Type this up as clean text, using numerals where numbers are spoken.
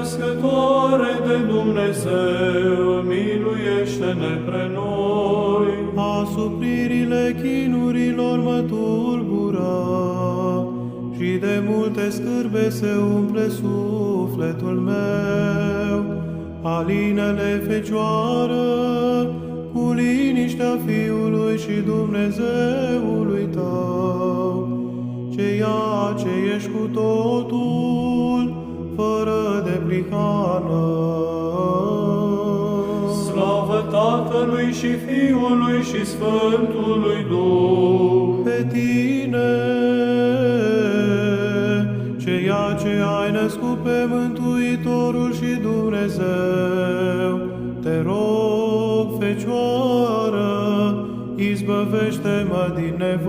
născătoare de Dumnezeu, miluiește-ne pre noi. Asupririle chinurilor mă tulbură și de multe scârbe se umple sufletul meu. Alinele Fecioară, cu liniștea Fiului și Dumnezeului tău, ceea ce ești cu totul, fără de prihană. Slavă Tatălui și Fiului și Sfântului Duh. Pe tine, ceea ce ai născut pe Mântuitorul și Dumnezeu, te rog, Fecioară, izbăvește-mă din nevoie.